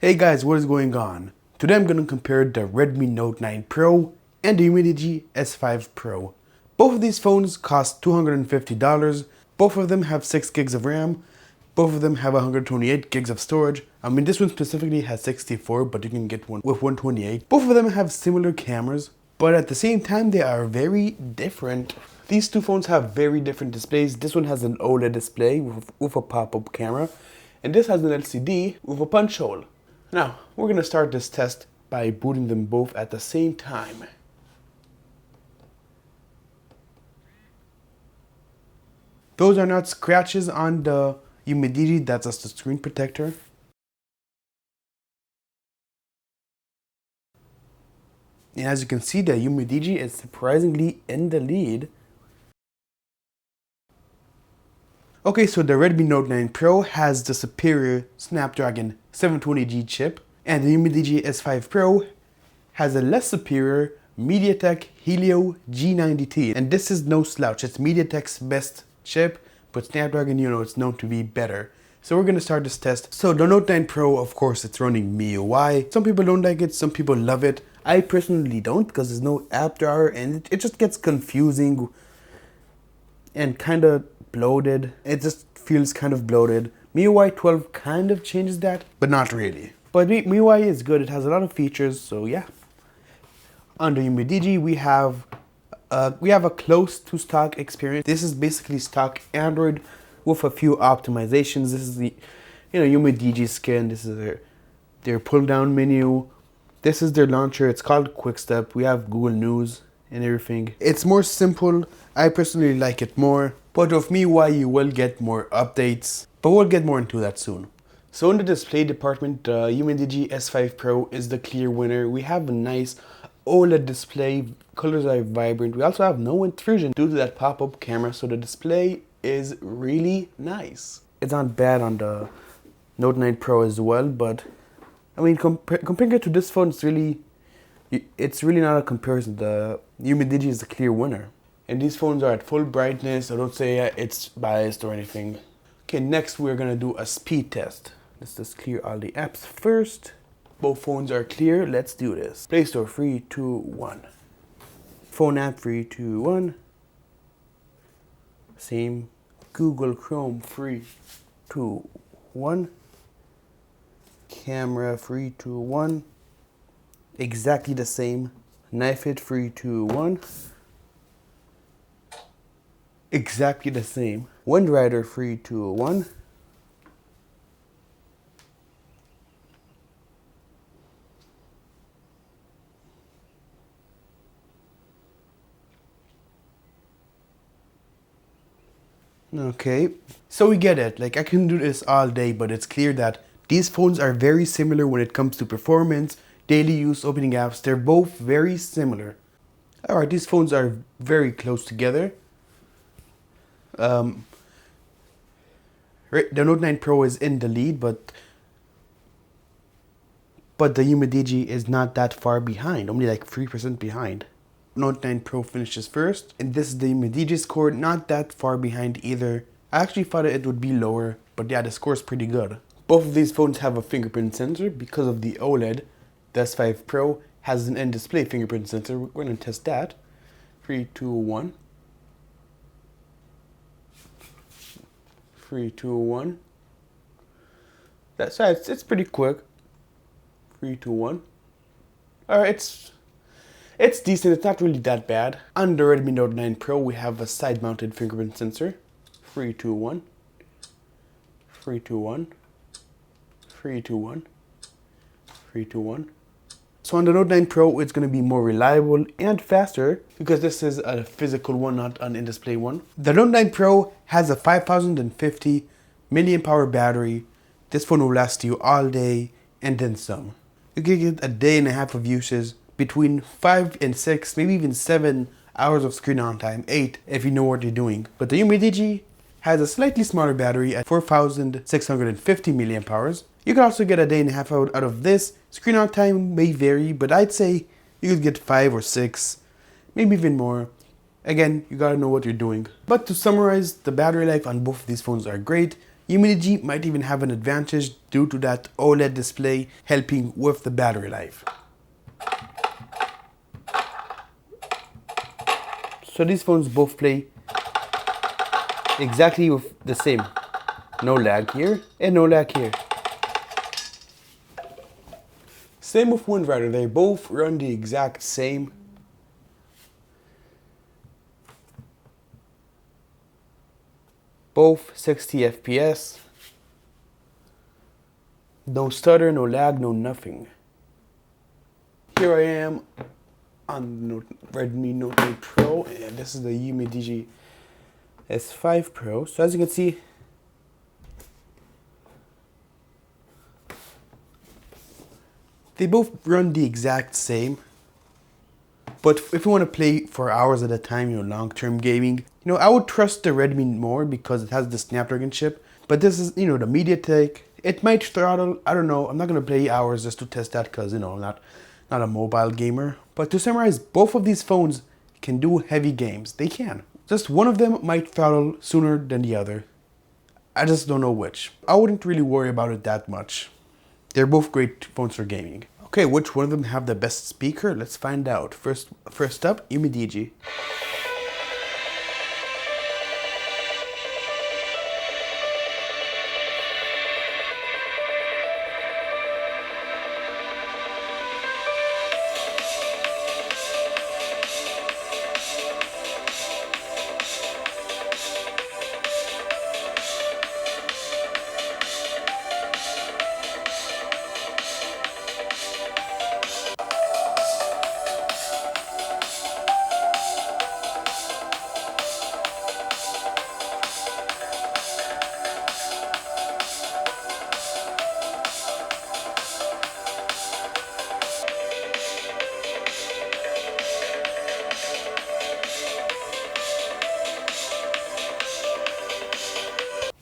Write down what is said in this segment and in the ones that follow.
Hey guys, what is going on? Today I'm going to compare the Redmi Note 9 Pro and the Umidigi S5 Pro. Both of these phones cost $250. Both of them have 6 gigs of RAM. Both of them have 128 gigs of storage. I mean, this one specifically has 64, but you can get one with 128. Both of them have similar cameras, but at the same time they are very different. These two phones have very different displays. This one has an OLED display with a pop-up camera, and this has an LCD with a punch hole. Now, we're going to start this test by booting them both at the same time. Those are not scratches on the Umidigi, that's just the screen protector. And as you can see, the Umidigi is surprisingly in the lead. Okay, so the Redmi Note 9 Pro has the superior Snapdragon 720G chip, and the Umidigi S5 Pro has a less superior MediaTek Helio G90T. And this is no slouch, it's MediaTek's best chip, but Snapdragon, you know, it's known to be better. So we're gonna start this test. So the Note 9 Pro, of course, it's running MIUI. Some people don't like it, some people love it. I personally don't, because there's no app drawer and it just gets confusing and kind of bloated. It just feels kind of bloated. MIUI 12 kind of changes that, but not really. But MIUI is good, it has a lot of features, so yeah. On the Umidigi, we have a close to stock experience. This is basically stock Android with a few optimizations. This is the, Umidigi skin. This is their pull down menu. This is their launcher. It's called Quick Step. We have Google News and everything. It's more simple. I personally like it more. But with MIUI, you will get more updates. But we'll get more into that soon. So in the display department, the Umidigi S5 Pro is the clear winner. We have a nice OLED display, colors are vibrant. We also have no intrusion due to that pop-up camera, so the display is really nice. It's not bad on the Note 9 Pro as well, but I mean, comparing it to this phone, it's really not a comparison. The Umidigi is the clear winner. And these phones are at full brightness. I don't say it's biased or anything. Okay, next we're gonna do a speed test. Let's just clear all the apps first. Both phones are clear. Let's do this. Play Store 3, 2, 1. Phone app 3, 2, 1. Same. Google Chrome 3, 2, 1. Camera 3, 2, 1. Exactly the same. Knife It 3, 2, 1. Exactly the same. WindRider 3, 2, 1. Okay, so we get it. Like, I can do this all day, but it's clear that these phones are very similar when it comes to performance, daily use, opening apps. They're both very similar. Alright, these phones are very close together. The Note 9 Pro is in the lead, but the Umidigi is not that far behind, only like 3% behind. Note 9 Pro finishes first, and this is the Umidigi score, not that far behind either. I actually thought it would be lower, but yeah, the score is pretty good. Both of these phones have a fingerprint sensor because of the OLED. The S5 Pro has an in-display fingerprint sensor. We're going to test that. 3, 2, 1. 3, 2, 1. That's right, it's pretty quick. 3, 2, 1. Alright, it's decent, it's not really that bad. On the Redmi Note 9 Pro, we have a side-mounted fingerprint sensor. 3, 2, 1. 3, 2, 1. 3, 2, 1. 3, 2, 1. So on the Note 9 Pro, it's going to be more reliable and faster because this is a physical one, not an in-display one. The Note 9 Pro has a 5050 mAh battery. This phone will last you all day and then some. You can get a day and a half of uses, between 5 and 6, maybe even 7 hours of screen on time, 8 if you know what you're doing. But the Umidigi has a slightly smaller battery at 4650 mAh. You can also get a day and a half out of this. Screen on time may vary, but I'd say you could get 5 or 6, maybe even more. Again, you gotta know what you're doing. But to summarize, the battery life on both of these phones are great. Umidigi might even have an advantage due to that OLED display helping with the battery life. So these phones both play exactly with the same. No lag here and no lag here. Same with Wind Rider, they both run the exact same. Both 60 FPS. No stutter, no lag, no nothing. Here I am on the Redmi Note 9 Pro, and this is the Umidigi S5 Pro. So as you can see, they both run the exact same. But if you want to play for hours at a time, long-term gaming, I would trust the Redmi more because it has the Snapdragon chip. But this is, the MediaTek. It might throttle, I don't know. I'm not going to play hours just to test that because, I'm not a mobile gamer. But to summarize, both of these phones can do heavy games. They can. Just one of them might throttle sooner than the other. I just don't know which. I wouldn't really worry about it that much. They're both great phones for gaming. Okay, which one of them have the best speaker? Let's find out. First up, Umidigi.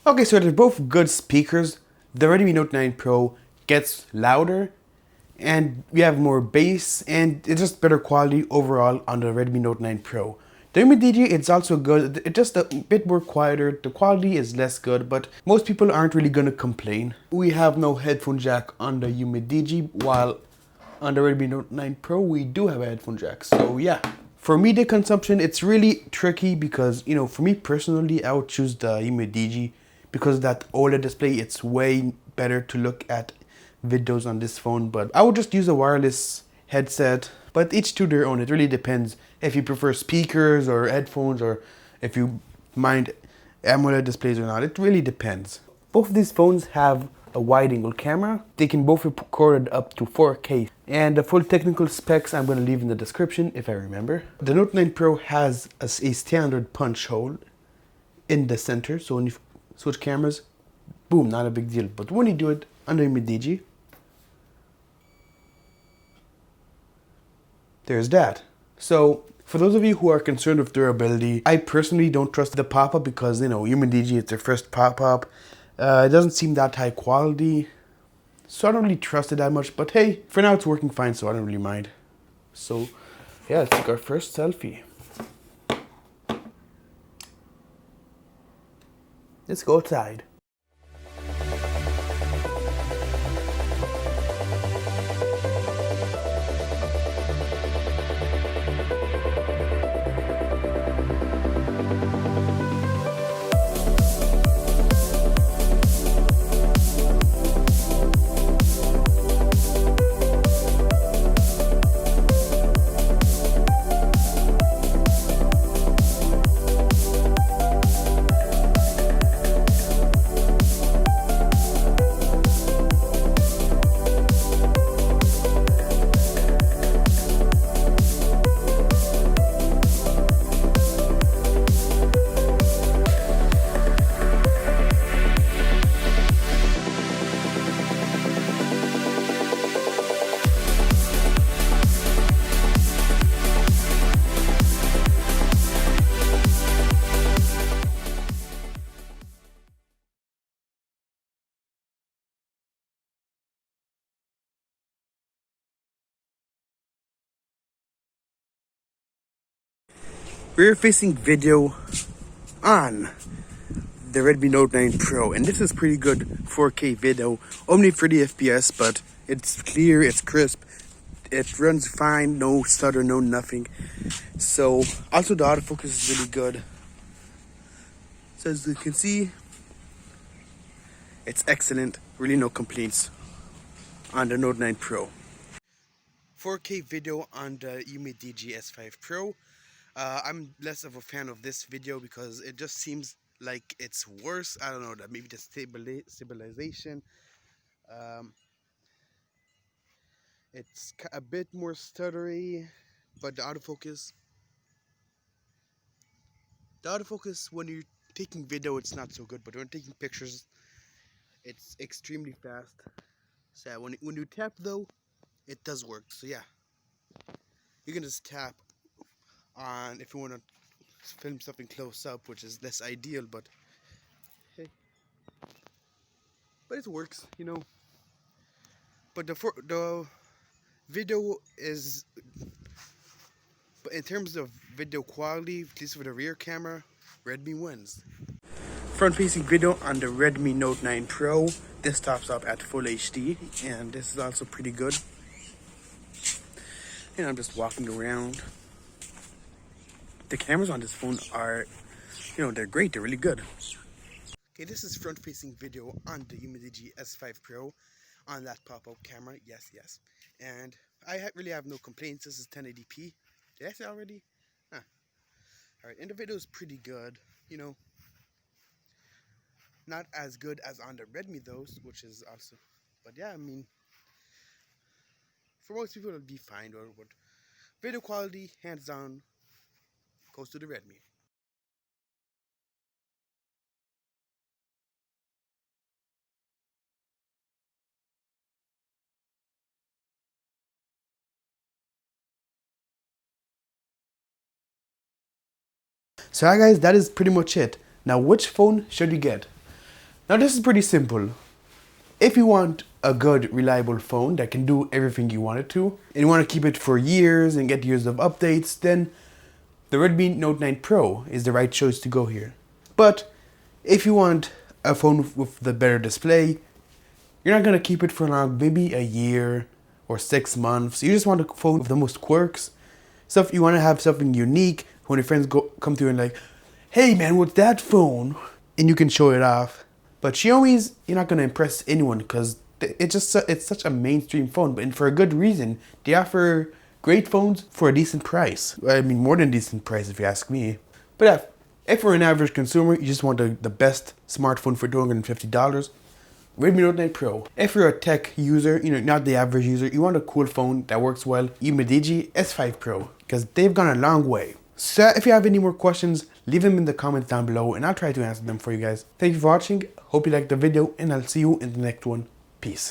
Okay, so they're both good speakers. The Redmi Note 9 Pro gets louder and we have more bass and it's just better quality overall on the Redmi Note 9 Pro. The Umidigi, it's also good. It's just a bit more quieter. The quality is less good, but most people aren't really gonna complain. We have no headphone jack on the Umidigi, while on the Redmi Note 9 Pro, we do have a headphone jack. So yeah. For media consumption, it's really tricky because, for me personally, I would choose the Umidigi because of that OLED display. It's way better to look at videos on this phone, but I would just use a wireless headset. But each to their own. It really depends if you prefer speakers or headphones, or if you mind AMOLED displays or not. It really depends. Both of these phones have a wide angle camera. They can both record up to 4K. And the full technical specs I'm going to leave in the description if I remember. The Note 9 Pro has a standard punch hole in the center, so when you switch cameras, boom, not a big deal. But when you do it under Umidigi, there's that. So for those of you who are concerned with durability, I personally don't trust the pop-up because, Umidigi is their first pop-up. It doesn't seem that high quality, so I don't really trust it that much. But hey, for now it's working fine, so I don't really mind. So yeah, let's take our first selfie. Let's go outside. Rear-facing video on. the Redmi Note 9 Pro, and this is pretty good 4K video, only 30 FPS, but it's clear, it's crisp, it runs fine, no stutter, no nothing. So also the autofocus is really good. So as you can see, it's excellent, really no complaints on the Note 9 Pro. 4K video on the Umidigi S5 Pro. I'm less of a fan of this video because it just seems like it's worse. I don't know, that maybe the stabilization. It's a bit more stuttery, but the autofocus when you're taking video, it's not so good, but when taking pictures, it's extremely fast. So when you tap though, it does work. So yeah, you can just tap on if you want to film something close up, which is less ideal, but hey, but it works, you know. But the video is, but in terms of video quality, at least for the rear camera, Redmi wins. Front-facing video on the Redmi Note 9 Pro. This tops up at Full HD, and this is also pretty good. And I'm just walking around. The cameras on this phone are, you know, they're great. They're really good. Okay, this is front-facing video on the Umidigi S5 Pro on that pop-up camera. Yes. And I really have no complaints. This is 1080p. Did I say already? Huh. Alright, and the video is pretty good. You know, not as good as on the Redmi though, which is also, but yeah, I mean, for most people it'll be fine, but video quality, hands down, goes to the Redmi. So yeah guys, that is pretty much it. Now which phone should you get? Now this is pretty simple. If you want a good, reliable phone that can do everything you want it to, and you want to keep it for years and get years of updates, then the Redmi Note 9 Pro is the right choice to go here. But if you want a phone with the better display, you're not going to keep it for long, maybe a year or 6 months. You just want a phone with the most quirks. Stuff you want to have something unique when your friends come to you and like, hey man, what's that phone? And you can show it off. But Xiaomi's, you're not going to impress anyone because it's such a mainstream phone, but for a good reason. They offer great phones for a decent price. I mean, more than decent price if you ask me. But if you're an average consumer, you just want the best smartphone for $250, Redmi Note 9 Pro. If you're a tech user, you know, not the average user, you want a cool phone that works well, Umidigi S5 Pro, because they've gone a long way. So if you have any more questions, leave them in the comments down below and I'll try to answer them for you guys. Thank you for watching, hope you liked the video, and I'll see you in the next one. Peace.